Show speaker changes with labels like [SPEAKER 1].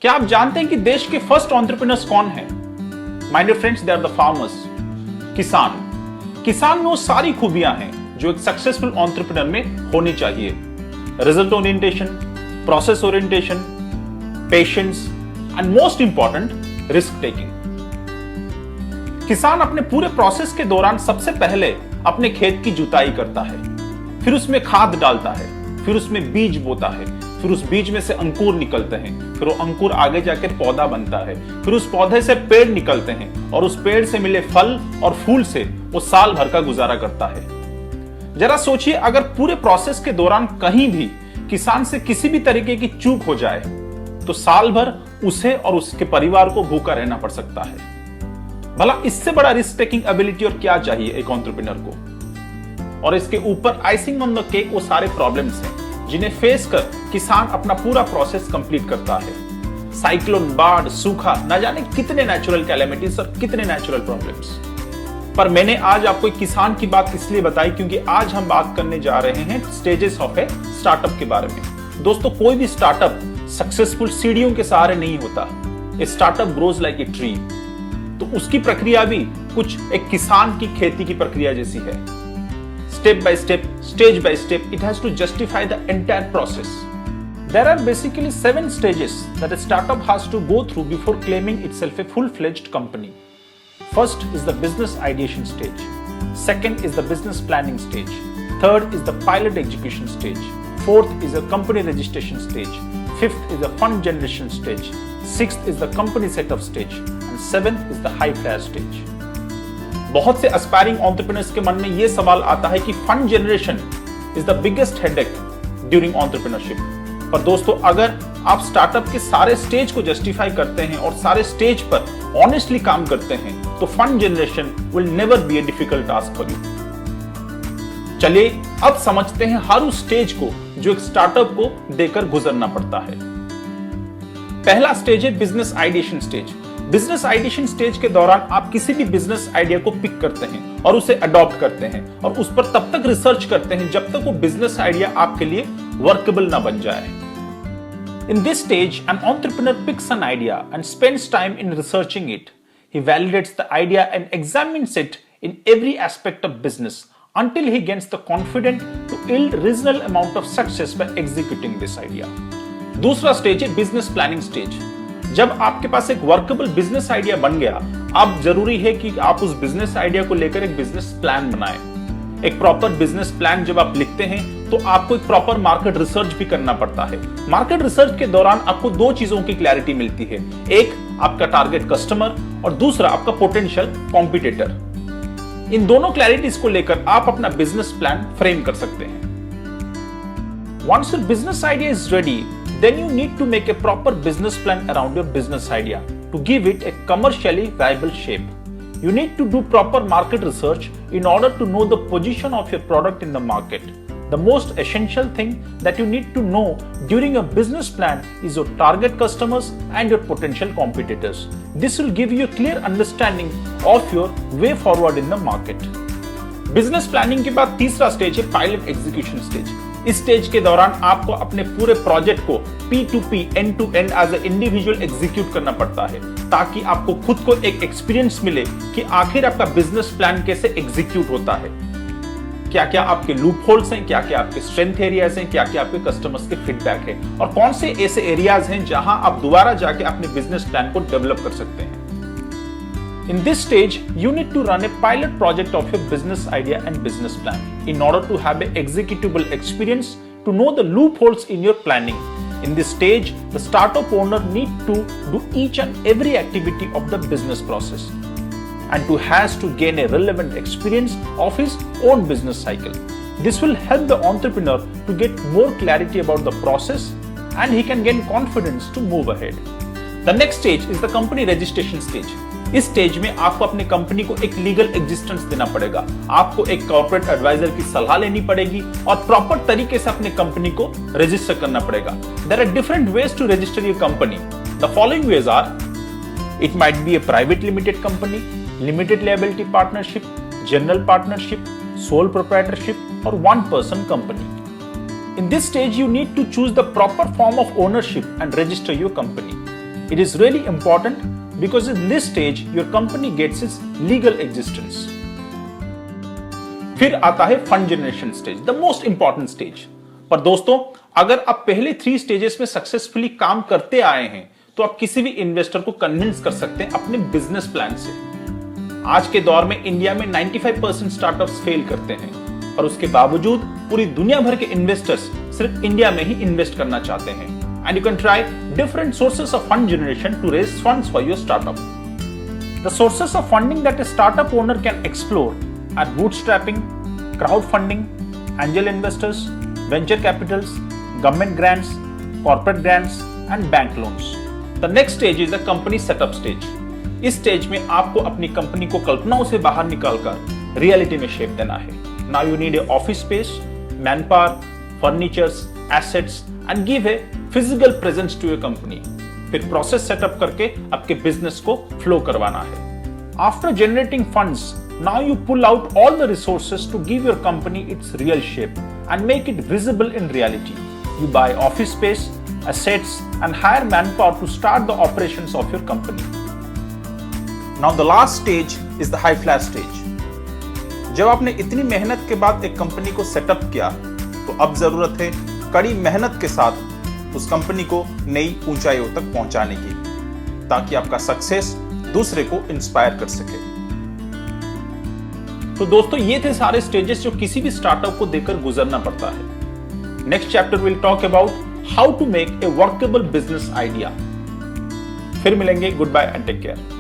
[SPEAKER 1] क्या आप जानते हैं कि देश के फर्स्ट एंटरप्रेन्योर्स कौन हैं? My dear friends, they are the farmers. किसान में वो सारी खूबियां हैं जो एक सक्सेसफुल एंटरप्रेन्योर में होनी चाहिए। Result orientation, process orientation, patience and most important risk taking. किसान अपने पूरे प्रोसेस के दौरान सबसे पहले अपने खेत की जुताई करता है, फिर उसमें खाद डालता है, फिर उसमें बीज बोता है, फिर उस बीज में से अंकुर निकलते हैं, फिर वो अंकुर आगे जाकर पौधा बनता है, फिर उस पौधे से पेड़ निकलते हैं और उस पेड़ से मिले फल और फूल से वो साल भर का गुजारा करता है। जरा सोचिए, अगर पूरे प्रोसेस के दौरान कहीं भी किसान से किसी भी तरीके की चूक हो जाए तो साल भर उसे और उसके परिवार को भूखा रहना पड़ सकता है। भला इससे बड़ा रिस्क टेकिंग एबिलिटी और क्या चाहिए एक एंटरप्रेन्योर को? और इसके ऊपर आइसिंग ऑन द केक वो सारे प्रॉब्लम्स हैं जिन्हें फेस कर किसान अपना पूरा प्रोसेस कंप्लीट करता है। साइक्लोन, बाढ़, सूखा, न जाने कितने नेचुरल कैलेमिटीज और कितने नेचुरल प्रॉब्लम्स। पर मैंने आज आपको एक किसान की बात इसलिए बताई क्योंकि आज हम बात करने जा रहे हैं स्टेजेस ऑफ ए स्टार्टअप के बारे में। दोस्तों, कोई भी स्टार्टअप सक्सेसफुल सीढ़ियों के सहारे नहीं होता। A startup grows like a tree. तो उसकी प्रक्रिया भी कुछ एक किसान की खेती की प्रक्रिया जैसी है। Step by step, stage by step, it has to justify the entire process. There are basically 7 stages that a startup has to go through before claiming itself a full-fledged company. First is the business ideation stage. Second is the business planning stage. Third is the pilot execution stage. Fourth is the company registration stage. Fifth is the fund generation stage. Sixth is the company setup stage. And seventh is the high flyer stage. बहुत से aspiring entrepreneurs के मन में यह सवाल आता है कि fund generation is the biggest headache during entrepreneurship. पर दोस्तों, अगर आप स्टार्टअप के सारे स्टेज को जस्टिफाई करते हैं और सारे स्टेज पर ऑनेस्टली काम करते हैं तो fund generation will never be a difficult task for you. चलिए अब समझते हैं हर उस स्टेज को जो एक स्टार्टअप को देकर गुजरना पड़ता है। पहला स्टेज है business ideation stage. Business ideation stage के दौरान आप किसी भी बिजनेस आइडिया को पिक करते हैं और उसे अडॉप्ट करते हैं और उस पर तब तक रिसर्च करते हैं जब तक वो बिजनेस आइडिया आपके लिए वर्केबल ना बन जाए। In this stage an entrepreneur picks an idea and spends time in researching it. He validates the idea and examines it in every aspect of business until he gains the confidence to yield reasonable amount of success by executing this idea. दूसरा stage है business planning stage. जब आपके पास एक workable business idea बन गया, अब जरूरी है कि आप उस बिजनेस आइडिया को लेकर एक बिजनेस प्लान बनाएं। एक प्रॉपर बिजनेस प्लान जब आप लिखते हैं तो आपको एक प्रॉपर मार्केट रिसर्च भी करना पड़ता है। मार्केट रिसर्च के दौरान आपको 2 चीजों की क्लैरिटी मिलती है, एक आपका टारगेट कस्टमर और दूसरा आपका पोटेंशियल कॉम्पिटिटर। इन दोनों क्लैरिटीज को लेकर आप अपना बिजनेस प्लान फ्रेम कर सकते हैं। Once your business idea is ready, then you need to make a proper business plan around your business idea to give it a commercially viable shape. You need to do proper market research in order to know the position of your product in the market. The most essential thing that you need to know during a business plan is your target customers and your potential competitors. This will give you a clear understanding of your way forward in the market. Business planning के बाद तीसरा stage है pilot execution stage. इस stage के दौरान आपको अपने पूरे प्रोजेक्ट को P2P end to end as a individual execute करना पड़ता है ताकि आपको खुद को एक एक्सपीरियंस मिले कि आखिर आपका बिजनेस प्लान कैसे एग्जीक्यूट होता है, क्या क्या आपके लूप होल्स हैं, क्या क्या आपके स्ट्रेंथ एरियाज हैं, क्या क्या आपके कस्टमर्स के फीडबैक है और कौन से ऐसे एरियाज हैं जहां आप दोबारा जाके अपने बिजनेस प्लान को डेवलप कर सकते हैं। In this stage, you need to run a pilot project of your business idea and business plan in order to have an executable experience to know the loopholes in your planning. In this stage, the startup owner needs to do each and every activity of the business process and has to gain a relevant experience of his own business cycle. This will help the entrepreneur to get more clarity about the process and he can gain confidence to move ahead. The next stage is the company registration stage. इस stage में आपको अपनी company को एक legal existence देना पड़ेगा। आपको एक कॉर्पोरेट एडवाइजर की सलाह लेनी पड़ेगी और प्रॉपर तरीके से अपनी कंपनी को रजिस्टर करना पड़ेगा। There are different ways to register your company. The following ways are: it might be a private limited company, limited liability partnership, general partnership, sole proprietorship और one person company. In this stage, you need to choose the proper form of ownership and register your company. It is really important because in this stage your company gets its legal existence. फिर आता है fund generation stage, the most important stage. पर दोस्तों, अगर आप पहले 3 stages में successfully काम करते आए हैं तो आप किसी भी इन्वेस्टर को कन्विंस कर सकते हैं अपने बिजनेस प्लान से। आज के दौर में इंडिया में 95% स्टार्टअप्स फेल करते हैं, पर उसके बावजूद पूरी दुनिया भर के इन्वेस्टर्स सिर्फ इंडिया में ही इन्वेस्ट करना चाहते हैं। And you can try different sources of fund generation to raise funds for your startup. The sources of funding that a startup owner can explore are bootstrapping, crowdfunding, angel investors, venture capitals, government grants, corporate grants, and bank loans. The next stage is the company setup stage. इस stage में आपको अपनी company को कल्पनाओं से बाहर निकालकर reality में शेप देना है। Now you need a office space, manpower, furnitures, assets, and give a physical presence to your company. फिर प्रोसेस सेटअप करके आपके बिजनेस को फ्लो करवाना है। After generating funds, now you pull out all the resources to give your company its real shape and make it visible in reality. You buy office space, assets, and hire manpower to start the operations of your company. Now the last stage is the high flash stage. जब आपने इतनी मेहनत के बाद एक company को setup किया, तो अब जरूरत है कड़ी मेहनत के साथ उस कंपनी को नई ऊंचाइयों तक पहुंचाने की, ताकि आपका सक्सेस दूसरे को इंस्पायर कर सके। तो दोस्तों, ये थे सारे स्टेजेस जो किसी भी स्टार्टअप को देकर गुजरना पड़ता है। Next chapter will talk about how to make a workable business idea. फिर मिलेंगे, goodbye and take care.